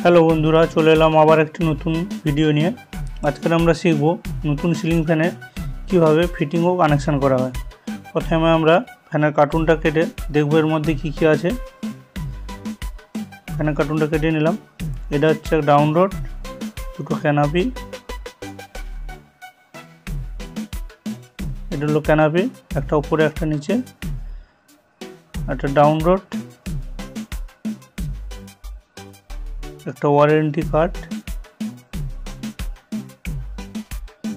Hello বন্ধুরা, চলে এলাম আবার একটি নতুন ভিডিও নিয়ে। আজকে আমরা শিখব নতুন সিলিং ফ্যানে কিভাবে ফিটিং ও কানেকশন করা হয়। প্রথমে আমরা ফ্যানের কার্টুনটা কেটে দেখব এর মধ্যে কি কি আছে। ফ্যানের কার্টুনটা কেটে নিলাম। এটা হচ্ছে ডাউন রড, দুটো ক্যানাপি, এটা হলো ক্যানাপি, একটা উপরে একটা নিচে, একটা ডাউন রড, একটা ওয়ারেন্টি কার্ড,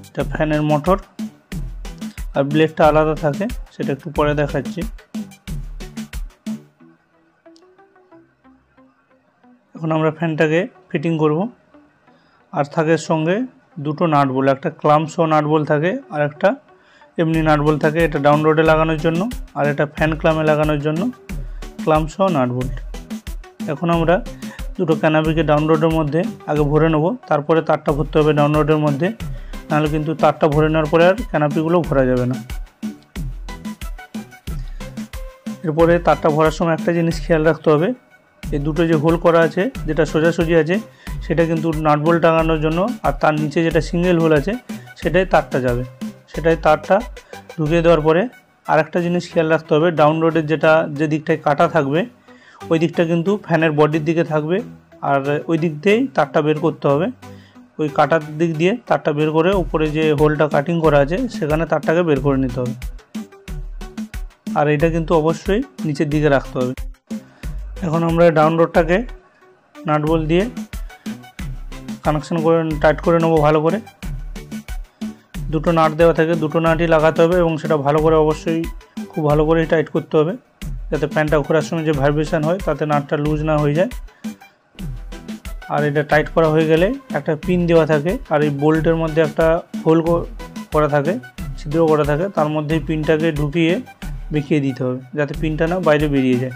এটা ফ্যানের মোটর, আর ব্লেডটা আলাদা থাকে, সেটা একটু পরে দেখাচ্ছি। এখন আমরা ফ্যানটাকে ফিটিং করব। আর থাকে সঙ্গে দুটো নাট বোল্ট, একটা ক্লাম্প সহ নাট বোল্ট থাকে আর একটা এমনি নাট বোল্ট থাকে। এটা ডাউন রোডে লাগানোর জন্য আর এটা ফ্যান ক্লামে লাগানোর জন্য ক্লাম্প সহ নাট বোল্ট। এখন আমরা দুটো ক্যানাপিকে ডাউন রোডের মধ্যে আগে ভরে নেব, তারপরে তারটা ভরতে হবে ডাউন রোডের মধ্যে, নাহলে কিন্তু তারটা ভরে নেওয়ার পরে আর ক্যানাপিগুলো ভরা যাবে না। এরপরে তারটা ভরার সময় একটা জিনিস খেয়াল রাখতে হবে, এই দুটো যে হোল করা আছে, যেটা সোজাসুজি আছে সেটা কিন্তু নাট বোল্ট লাগানোর জন্য, আর তার নিচে যেটা সিঙ্গেল হোল আছে সেটাই তারটা যাবে। সেটাই তারটা ঢুকিয়ে দেওয়ার পরে আরেকটা জিনিস খেয়াল রাখতে হবে, ডাউন রোডের যে দিকটায় কাটা থাকবে ওই দিকটা কিন্তু ফ্যানের বডির দিকে থাকবে, আর ওই দিক দিয়েই তারটা বের করতে হবে। ওই কাটার দিক দিয়ে তারটা বের করে উপরে যে হোলটা কাটিং করা আছে সেখানে তারটাকে বের করে নিতে হবে, আর এটা কিন্তু অবশ্যই নিচের দিকে রাখতে হবে। এখন আমরা ডাউন রোডটাকে নাট বোল্ট দিয়ে কানেকশন করে টাইট করে নেবো ভালো করে। দুটো নাট দেওয়া থাকে, দুটো নাটই লাগাতে হবে এবং সেটা ভালো করে অবশ্যই খুব ভালো করেই টাইট করতে হবে, যাতে প্যানটা ঘোরার সময় যে ভাইব্রেশন হয় তাতে নাটটা লুজ না হয়ে যায়। আর এটা টাইট করা হয়ে গেলে একটা পিন দেওয়া থাকে, আর এই বোল্টের মধ্যে একটা হোল করা থাকে, ছিদ্র করা থাকে, তার মধ্যে পিনটাকে ঢুকিয়ে বেঁকিয়ে দিতে হবে যাতে পিনটা না বাইরে বেরিয়ে যায়।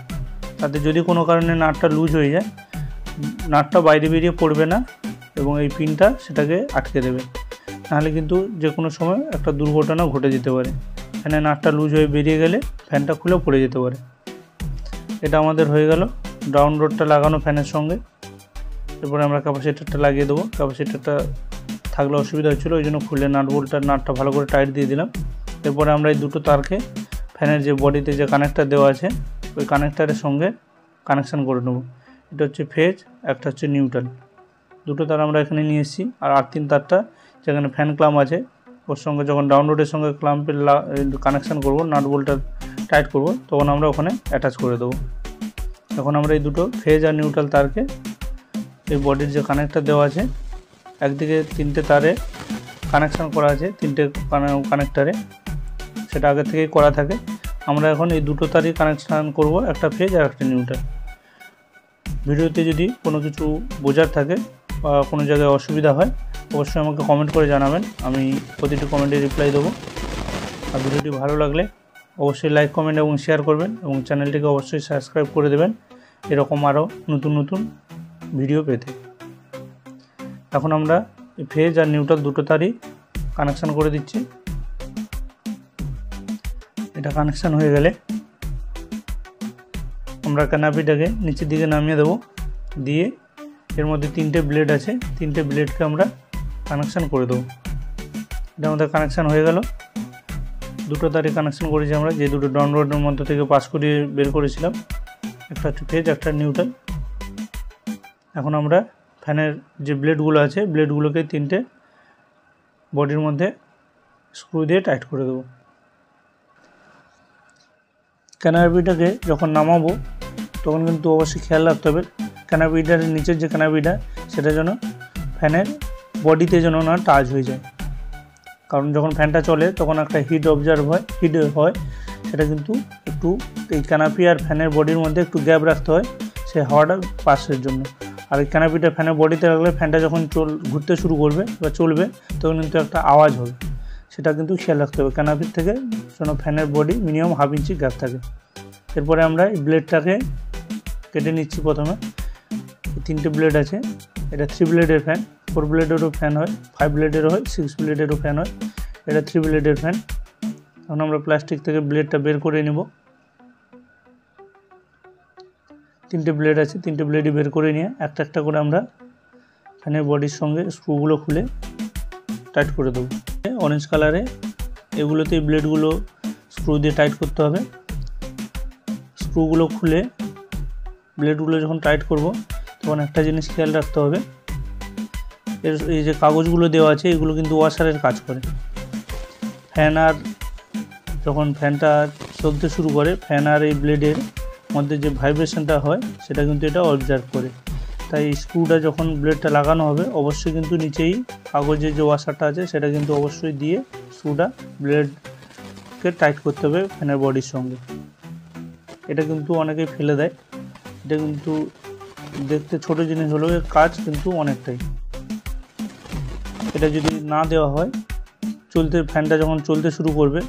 তাতে যদি কোনো কারণে নাটটা লুজ হয়ে যায়, নাটটা বাইরে বেরিয়ে পড়বে না এবং এই পিনটা সেটাকে আটকে দেবে, নাহলে কিন্তু যে কোনো সময় একটা দুর্ঘটনা ঘটে যেতে পারে। ফ্যানে নাটটা লুজ হয়ে বেরিয়ে গেলে ফ্যানটা খুলে পড়ে যেতে পারে। এটা আমাদের হয়ে গেল ডাউন রোডটা লাগানো ফ্যানের সঙ্গে। এরপরে আমরা ক্যাপাসিটরটা লাগিয়ে দেবো। ক্যাপাসিটরটা থাকলে অসুবিধা হচ্ছিলো, ওই জন্য খুলে নাটটা ভালো করে টাইট দিয়ে দিলাম। এরপরে আমরা এই দুটো তারকে ফ্যানের যে বডিতে যে কানেক্টার দেওয়া আছে ওই কানেক্টারের সঙ্গে কানেকশান করে নেব। এটা হচ্ছে ফেজ, একটা হচ্ছে নিউট্রাল। দুটো তার আমরা এখানে নিয়ে এসেছি, আর 3 তারটা যেখানে ফ্যান ক্লাম্প আছে ওর সঙ্গে যখন ডাউন রোডের সঙ্গে ক্লাম্পের কানেকশান করব, নাট বোল্টটা টাইট করব, তখন আমরা ওখানে অ্যাটাচ করে দেবো। এখন আমরা এই দুটো ফেজ আর নিউট্রাল তারকে এই বডির যে কানেক্টার দেওয়া আছে, একদিকে 3টে তারে কানেকশান করা আছে, 3টে কানেক্টারে, সেটা আগে থেকেই করা থাকে। আমরা এখন এই দুটো তারই কানেকশান করব, একটা ফেজ আর একটা নিউট্রাল। ভিডিওতে যদি কোনো কিছু বোঝার থাকে বা কোনো জায়গায় অসুবিধা হয় অবশ্যই আমাকে কমেন্ট করে জানাবেন, আমি প্রতিটি কমেন্টে রিপ্লাই দেবো। আর ভিডিওটি ভালো লাগলে অবশ্যই লাইক, কমেন্ট এবং শেয়ার করবেন এবং চ্যানেলটিকে অবশ্যই সাবস্ক্রাইব করে দেবেন এরকম আরও নতুন নতুন ভিডিও পেতে। এখন আমরা ফেজ আর নিউট্রাল দুটো তারই কানেকশান করে দিচ্ছি। এটা কানেকশান হয়ে গেলে আমরা ক্যানাপিটাকে নিচের দিকে নামিয়ে দেবো, দিয়ে এর মধ্যে 3টে ব্লেড আছে, 3টে ব্লেডকে আমরা কানেকশান করে দেবো। এটা আমাদের কানেকশান হয়ে গেল। দুটো তারই কানেকশান করেছি আমরা, যে দুটো ডাউন রোডের মধ্যে থেকে পাস করিয়ে বের করেছিলাম, একটা হচ্ছে ফেজ, একটা নিউট্রাল। এখন আমরা ফ্যানের যে ব্লেডগুলো আছে ব্লেডগুলোকে 3টে বডির মধ্যে স্ক্রু দিয়ে টাইট করে দেবো। ক্যানাপিটাকে যখন নামাবো তখন কিন্তু অবশ্যই খেয়াল রাখতে হবে ক্যানাপিটার নিচের যে ক্যানাপিটা সেটা যেন ফ্যানের বডিতে যেন না টাচ হয়ে যায়, কারণ যখন ফ্যানটা চলে তখন একটা হিট হয়, সেটা কিন্তু একটু এই ক্যানাপি আর ফ্যানের বডির মধ্যে একটু গ্যাপ রাখতে হয় সেই হাওয়াটা পাসের জন্য। আর এই ক্যানাপিটা ফ্যানের বডিতে রাখলে ফ্যানটা যখন ঘুরতে শুরু করবে বা চলবে তখন কিন্তু একটা আওয়াজ হবে, সেটা কিন্তু খেয়াল রাখতে হবে। ক্যানাপির থেকে যেন ফ্যানের বডি মিনিমাম 1/2 ইঞ্চি গ্যাপ থাকে। এরপরে আমরা এই ব্লেডটাকে কেটে নিচ্ছি। প্রথমে 3টে ব্লেড আছে, এটা 3 ব্লেডের ফ্যান, 4 ব্লেডেরও ফ্যান হয়, 5 ব্লেডেরও হয়, 6 ব্লেডেরও ফ্যান হয়, এটা 3 ব্লেডের ফ্যান। এখন আমরা প্লাস্টিক থেকে ব্লেডটা বের করে নেব। 3টে ব্লেড আছে, 3টে ব্লেডই বের করে নিয়ে একটা একটা করে আমরা ফ্যানের বডির সঙ্গে স্ক্রুগুলো খুলে টাইট করে দেবো। অরেঞ্জ কালারে এগুলোতে ব্লেডগুলো স্ক্রু দিয়ে টাইট করতে হবে। স্ক্রুগুলো খুলে ব্লেডগুলো যখন টাইট করব তখন একটা জিনিস খেয়াল রাখতে হবে, এই যে কাগজগুলো দেওয়া আছে এগুলো কিন্তু ওয়াশারের কাজ করে। ফ্যান আর যখন ফ্যানটা চলতে শুরু করে ফ্যান আর এই ব্লেডের মধ্যে যে ভাইব্রেশনটা হয় সেটা কিন্তু এটা অবজার্ভ করে। তাই স্ক্রুটা যখন ব্লেডটা লাগানো হবে অবশ্যই কিন্তু নিচেই কাগজের যে ওয়াশারটা আছে সেটা কিন্তু অবশ্যই দিয়ে স্ক্রুটা ব্লেডকে টাইট করতে হবে ফ্যানের বডির সঙ্গে। এটা কিন্তু অনেকেই ফেলে দেয়, এটা কিন্তু দেখতে ছোট জিনিস হলেও এর কাজ কিন্তু অনেকটাই। এটা যদি না দেওয়া হয় ফ্যানটা যখন চলতে শুরু করবে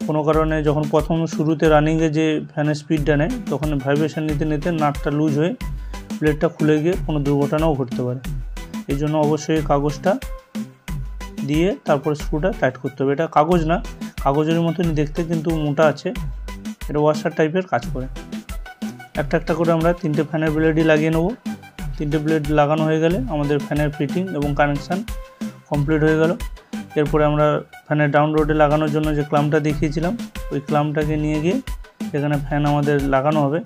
কোনো কারণে যখন প্রথম শুরুতে রানিংয়ে যে ফ্যানের স্পিডটা নেয় তখন ভাইব্রেশন নিতে নিতে নাটটা লুজ হয়ে ব্লেডটা খুলে গিয়ে কোনো দুর্ঘটনাও ঘটতে পারে। এই জন্য অবশ্যই কাগজটা দিয়ে তারপরে স্ক্রুটা টাইট করতে হবে। এটা কাগজ না, কাগজের মতনই দেখতে কিন্তু মোটা আছে, এটা ওয়াশার টাইপের কাজ করে। একটা একটা করে আমরা 3টে ফ্যানের ব্লেডই লাগিয়ে নেব। 3টে ব্লেড লাগানো হয়ে গেলে আমাদের ফ্যানের ফিটিং এবং কানেকশান কমপ্লিট হয়ে গেল। এরপরে আমরা ফ্যানের ডাউন রোডে লাগানোর জন্য যে ক্লাম্পটা দেখিয়েছিলাম ওই ক্লাম্পটাকে নিয়ে গিয়ে যেখানে ফ্যান আমাদের লাগানো হবে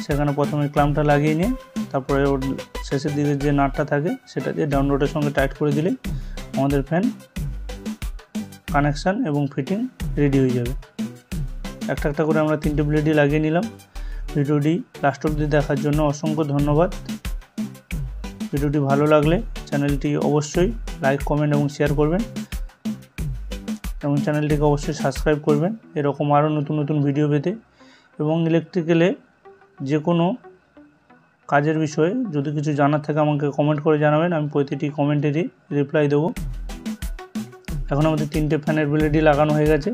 সেখানে প্রথমে ক্লাম্পটা লাগিয়ে নিয়ে তারপরে ওর শেষের দিকে যে নাটটা থাকে সেটা দিয়ে ডাউন রোডের সঙ্গে টাইট করে দিলেই আমাদের ফ্যান কানেকশান এবং ফিটিং রেডি হয়ে যাবে। একটা একটা করে আমরা 3টে ব্লেডই লাগিয়ে নিলাম। ভিডিওটি লাস্ট অবধি দেখার জন্য অসংখ্য ধন্যবাদ। ভিডিওটি ভালো লাগলে চ্যানেলটি অবশ্যই লাইক, কমেন্ট এবং শেয়ার করবেন এবং চ্যানেলটিকে অবশ্যই সাবস্ক্রাইব করবেন এরকম আরও নতুন নতুন ভিডিও পেতে। এবং ইলেকট্রিক্যালে যে কোনো কাজের বিষয়ে যদি কিছু জানার থাকে আমাকে কমেন্ট করে জানাবেন, আমি প্রতিটি কমেন্টেরই রিপ্লাই দেবো। এখন আমাদের 3টে ফ্যানের ব্লেডই লাগানো হয়ে গেছে।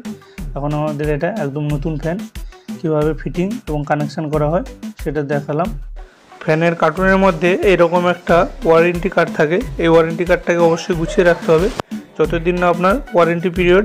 এখন আমাদের এটা একদম নতুন ফ্যান। কীভাবে ফিটিং এবং কানেকশান করা হয় সেটা দেখালাম। ফ্যানের কার্টুনের মধ্যে এরকম একটা ওয়ারেন্টি কার্ড থাকে, এই ওয়ারেন্টি কার্ডটাকে অবশ্যই গুছিয়ে রাখতে হবে যতদিন না আপনার ওয়ারেন্টি পিরিয়ড